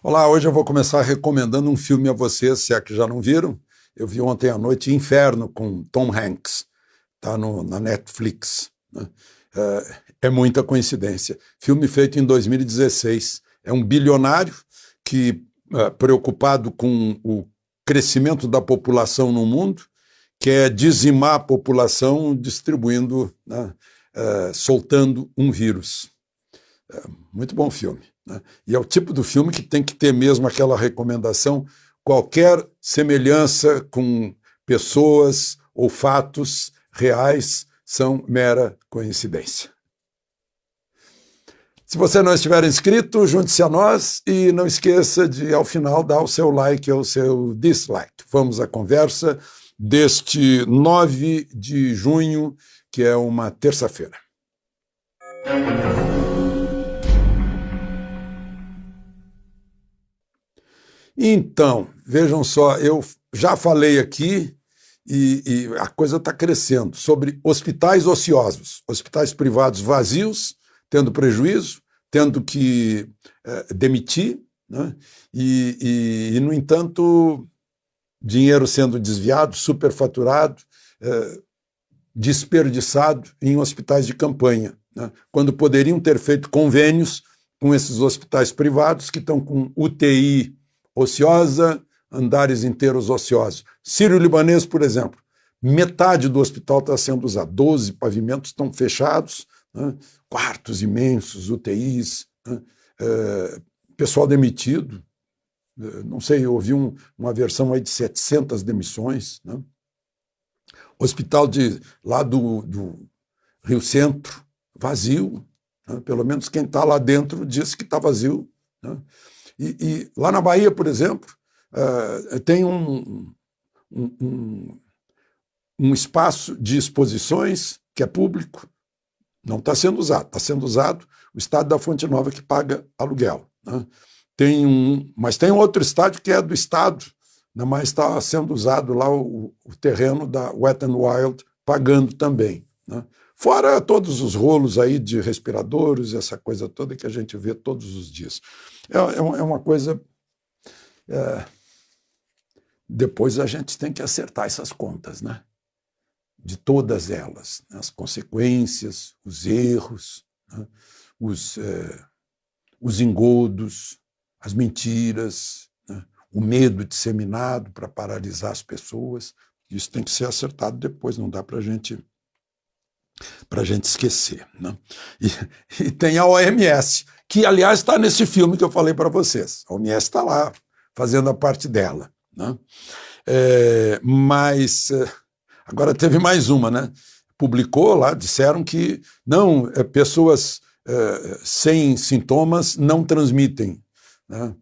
Olá, hoje eu vou começar recomendando um filme a vocês, se é que já não viram. Eu vi ontem à noite Inferno, com Tom Hanks, está na Netflix, né? É muita coincidência. Filme feito em 2016. É um bilionário que, preocupado com o crescimento da população no mundo, quer dizimar a população distribuindo, né, soltando um vírus. Muito bom filme, né? E é o tipo do filme que tem que ter mesmo aquela recomendação: qualquer semelhança com pessoas ou fatos reais são mera coincidência. Se você não estiver inscrito, junte-se a nós e não esqueça de, ao final, dar o seu like ou o seu dislike. Vamos à conversa deste 9 de junho, que é uma terça-feira. Então, vejam só, eu já falei aqui e a coisa está crescendo, sobre hospitais ociosos, hospitais privados vazios, tendo prejuízo, tendo que demitir, né? No entanto, dinheiro sendo desviado, superfaturado, desperdiçado em hospitais de campanha, né? Quando poderiam ter feito convênios com esses hospitais privados que estão com UTI ociosa, andares inteiros ociosos. Sírio-Libanês, por exemplo, metade do hospital está sendo usado, 12 pavimentos estão fechados, né? Quartos imensos, UTIs, né? Pessoal demitido, não sei, eu ouvi uma versão aí de 700 demissões, né? Hospital lá do Rio Centro, vazio, né? Pelo menos quem está lá dentro disse que está vazio, né? E lá na Bahia, por exemplo, tem um espaço de exposições que é público, não está sendo usado, está sendo usado o estádio da Fonte Nova, que paga aluguel, né? Mas tem outro estádio que é do Estado, né? Mas está sendo usado lá o terreno da Wet n Wild, pagando também, né? Fora todos os rolos aí de respiradores, essa coisa toda que a gente vê todos os dias. É uma coisa... Depois a gente tem que acertar essas contas, né? De todas elas, né? As consequências, os erros, né? Os engodos, as mentiras, né? O medo disseminado para paralisar as pessoas. Isso tem que ser acertado depois, não dá para a gente esquecer, né? E tem a OMS, que, aliás, está nesse filme que eu falei para vocês. A OMS está lá, fazendo a parte dela, né? Mas agora teve mais uma, né? Publicou lá, disseram que não, pessoas sem sintomas não transmitem, né?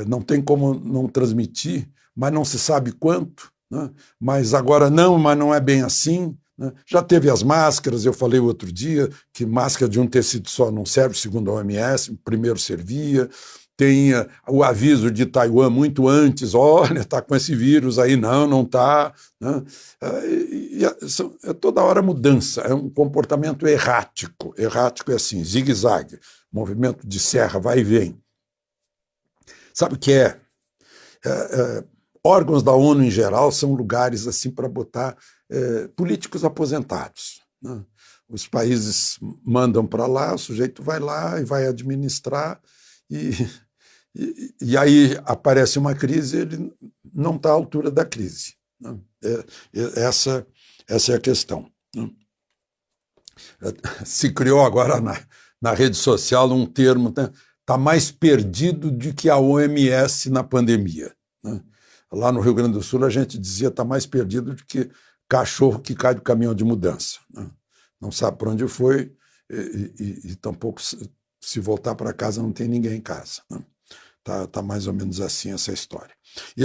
Não tem como não transmitir, mas não se sabe quanto, né? Mas agora mas não é bem assim, né? Já teve as máscaras, eu falei outro dia que máscara de um tecido só não serve, segundo a OMS, primeiro servia. Tem o aviso de Taiwan muito antes: olha, está com esse vírus aí, não está, né? É toda hora mudança, é um comportamento errático. Errático é assim, zigue-zague, movimento de serra, vai e vem. Sabe o que é? Órgãos da ONU em geral são lugares assim para botar políticos aposentados, né? Os países mandam para lá, o sujeito vai lá e vai administrar, e aí aparece uma crise, ele não está à altura da crise, né? Essa é a questão, né? Se criou agora na rede social um termo, né? Está mais perdido do que a OMS na pandemia, né? Lá no Rio Grande do Sul a gente dizia está mais perdido do que cachorro que cai do caminhão de mudança, né? Não sabe para onde foi e tampouco, se voltar para casa, não tem ninguém em casa, né? Tá mais ou menos assim essa história. E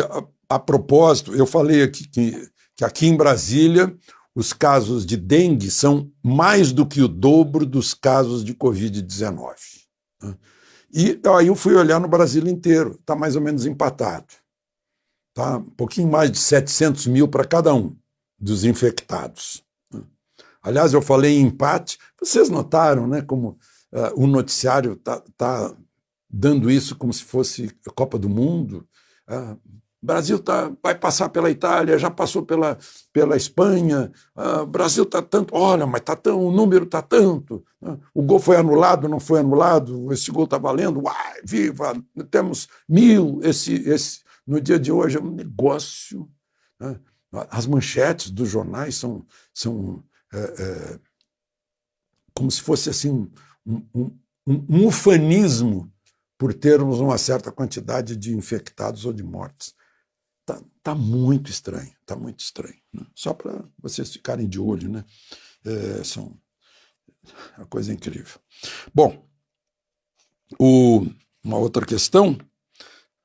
a propósito, eu falei aqui que aqui em Brasília os casos de dengue são mais do que o dobro dos casos de Covid-19, né? E aí eu fui olhar no Brasil inteiro, está mais ou menos empatado. Tá? Um pouquinho mais de 700 mil para cada um dos infectados. Aliás, eu falei em empate, vocês notaram, né, como o noticiário está dando isso como se fosse a Copa do Mundo. O Brasil vai passar pela Itália, já passou pela Espanha, o Brasil está tanto, olha, mas o número está tanto, o gol foi anulado, não foi anulado, esse gol está valendo, uai, viva, temos 1000, no dia de hoje é um negócio. As manchetes dos jornais são como se fosse assim, um ufanismo por termos uma certa quantidade de infectados ou de mortes. Tá muito estranho, está muito estranho. Né? Só para vocês ficarem de olho, né? São uma coisa incrível. Bom, uma outra questão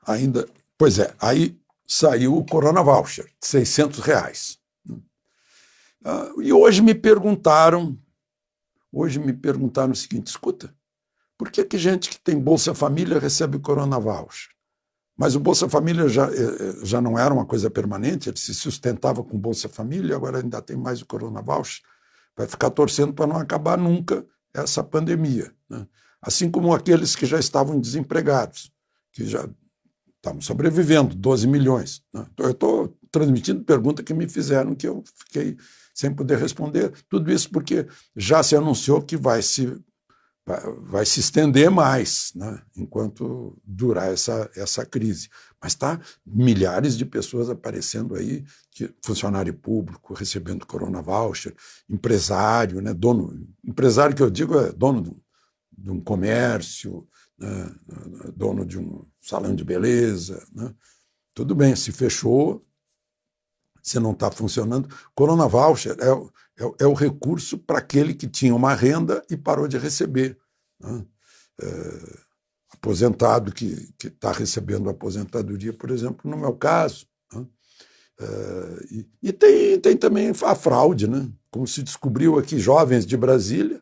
ainda, pois é, aí saiu o Corona Voucher, de R$600. E hoje me perguntaram o seguinte, escuta, por que gente que tem Bolsa Família recebe o Corona Voucher? Mas o Bolsa Família já não era uma coisa permanente, ele se sustentava com Bolsa Família, agora ainda tem mais o Corona Voucher. Vai ficar torcendo para não acabar nunca essa pandemia. Né? Assim como aqueles que já estavam desempregados, que já estavam sobrevivendo, 12 milhões. Né? Então, eu estou transmitindo pergunta que me fizeram, que eu fiquei sem poder responder. Tudo isso porque já se anunciou que vai se estender mais, né, enquanto durar essa crise. Mas está milhares de pessoas aparecendo aí, funcionário público recebendo Corona Voucher, empresário, né, empresário que eu digo é dono de um comércio, né, dono de um salão de beleza. Né. Tudo bem, se fechou, se não está funcionando. Corona Voucher é o recurso para aquele que tinha uma renda e parou de receber. Né? Aposentado que está recebendo aposentadoria, por exemplo, no meu caso. Né? E tem também a fraude, né? Como se descobriu aqui, jovens de Brasília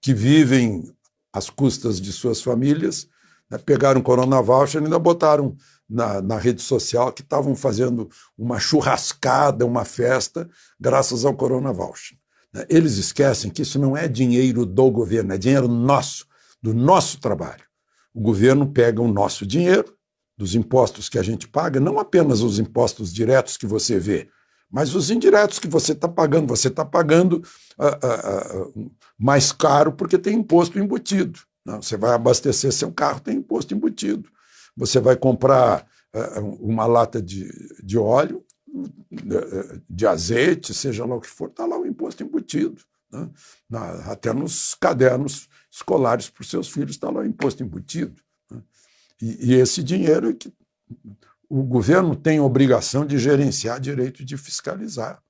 que vivem às custas de suas famílias, né? Pegaram Corona Voucher e ainda botaram na rede social que estavam fazendo uma churrascada, uma festa, graças ao Corona Voucher. Eles esquecem que isso não é dinheiro do governo, é dinheiro nosso, do nosso trabalho. O governo pega o nosso dinheiro, dos impostos que a gente paga, não apenas os impostos diretos que você vê, mas os indiretos que você está pagando. Você está pagando mais caro porque tem imposto embutido. Não, você vai abastecer seu carro, tem imposto embutido. Você vai comprar uma lata de óleo, de azeite, seja lá o que for, está lá o imposto embutido. Né? Até nos cadernos escolares para os seus filhos está lá o imposto embutido. Né? E esse dinheiro é que o governo tem a obrigação de gerenciar, direito de fiscalizar.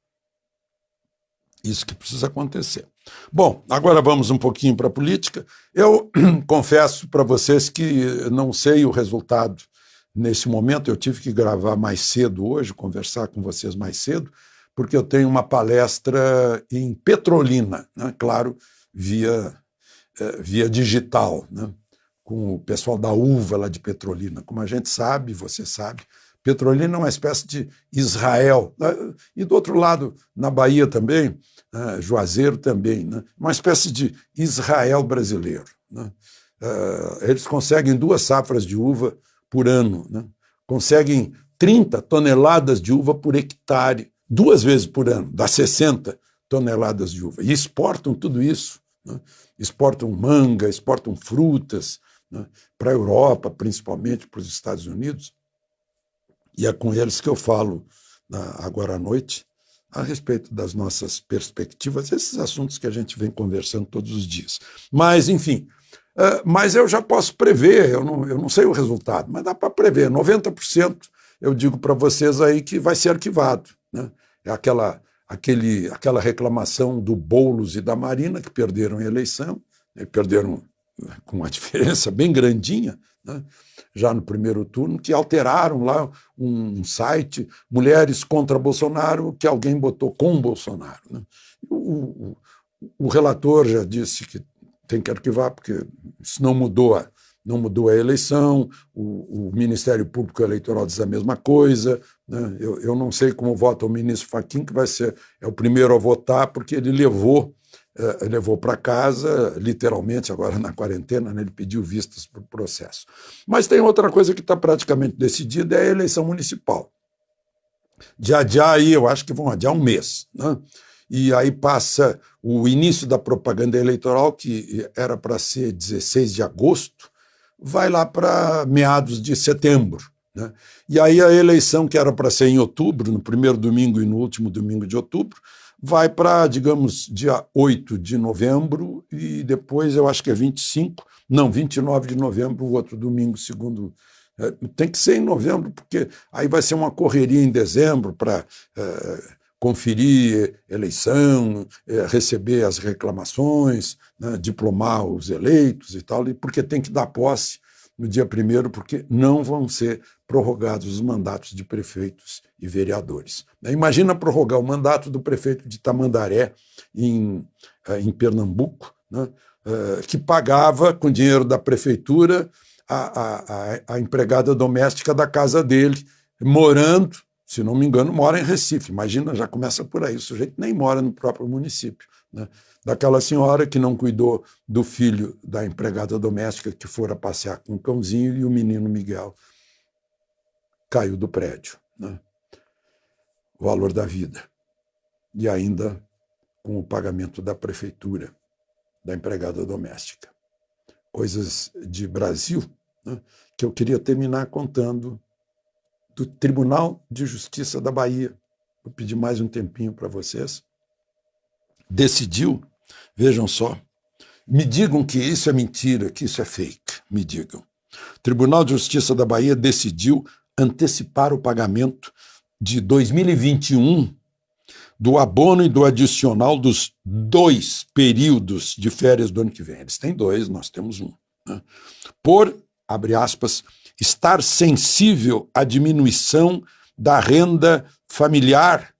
Isso que precisa acontecer. Bom, agora vamos um pouquinho para a política. Eu confesso para vocês que não sei o resultado nesse momento. Eu tive que gravar mais cedo hoje, conversar com vocês mais cedo, porque eu tenho uma palestra em Petrolina, né? Claro, via digital, né? Com o pessoal da uva lá de Petrolina. Como a gente sabe, você sabe, Petrolina é uma espécie de Israel. Né? E do outro lado, na Bahia também, Juazeiro também, né? Uma espécie de Israel brasileiro. Né? Eles conseguem 2 safras de uva por ano, né? Conseguem 30 toneladas de uva por hectare, 2 vezes por ano, dá 60 toneladas de uva. E exportam tudo isso. Né? Exportam manga, exportam frutas, né? Para a Europa, principalmente para os Estados Unidos. E é com eles que eu falo agora à noite a respeito das nossas perspectivas, esses assuntos que a gente vem conversando todos os dias. Mas, enfim, mas eu já posso prever, eu não sei o resultado, mas dá para prever. 90% eu digo para vocês aí que vai ser arquivado. Né? É aquela reclamação do Boulos e da Marina, que perderam a eleição, perderam com uma diferença bem grandinha, né? Já no primeiro turno, que alteraram lá um site, Mulheres contra Bolsonaro, que alguém botou com Bolsonaro. Né? O relator já disse que tem que arquivar, porque isso não mudou a eleição, o Ministério Público Eleitoral diz a mesma coisa. Né? Eu não sei como vota o ministro Fachin, que é o primeiro a votar, porque ele levou levou para casa, literalmente, agora na quarentena, né, ele pediu vistas para o processo. Mas tem outra coisa que está praticamente decidida, é a eleição municipal. De adiar aí, eu acho que vão adiar um mês, né? E aí passa o início da propaganda eleitoral, que era para ser 16 de agosto, vai lá para meados de setembro, né? E aí a eleição, que era para ser em outubro, no primeiro domingo e no último domingo de outubro, vai para, digamos, dia 8 de novembro e depois eu acho que é 29 de novembro, o outro domingo, segundo. Tem que ser em novembro, porque aí vai ser uma correria em dezembro para conferir eleição, receber as reclamações, né, diplomar os eleitos e tal, porque tem que dar posse no dia 1º, porque não vão ser prorrogados os mandatos de prefeitos e vereadores. Imagina prorrogar o mandato do prefeito de Tamandaré, em Pernambuco, né, que pagava, com dinheiro da prefeitura, a empregada doméstica da casa dele, morando, se não me engano, mora em Recife. Imagina, já começa por aí, o sujeito nem mora no próprio município, né? Daquela senhora que não cuidou do filho da empregada doméstica que fora passear com o cãozinho e o menino Miguel caiu do prédio, né? O valor da vida. E ainda com o pagamento da prefeitura, da empregada doméstica. Coisas de Brasil, né, que eu queria terminar contando do Tribunal de Justiça da Bahia. Vou pedir mais um tempinho para vocês. Decidiu, vejam só, me digam que isso é mentira, que isso é fake, me digam. O Tribunal de Justiça da Bahia decidiu antecipar o pagamento de 2021 do abono e do adicional dos 2 períodos de férias do ano que vem. Eles têm 2, nós temos 1. Né? Por, abre aspas, estar sensível à diminuição da renda familiar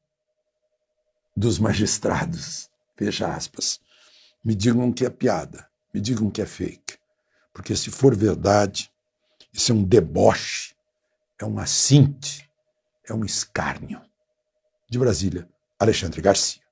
dos magistrados. Fecha aspas. Me digam que é piada, me digam que é fake. Porque se for verdade, isso é um deboche, é um assinte, é um escárnio. De Brasília, Alexandre Garcia.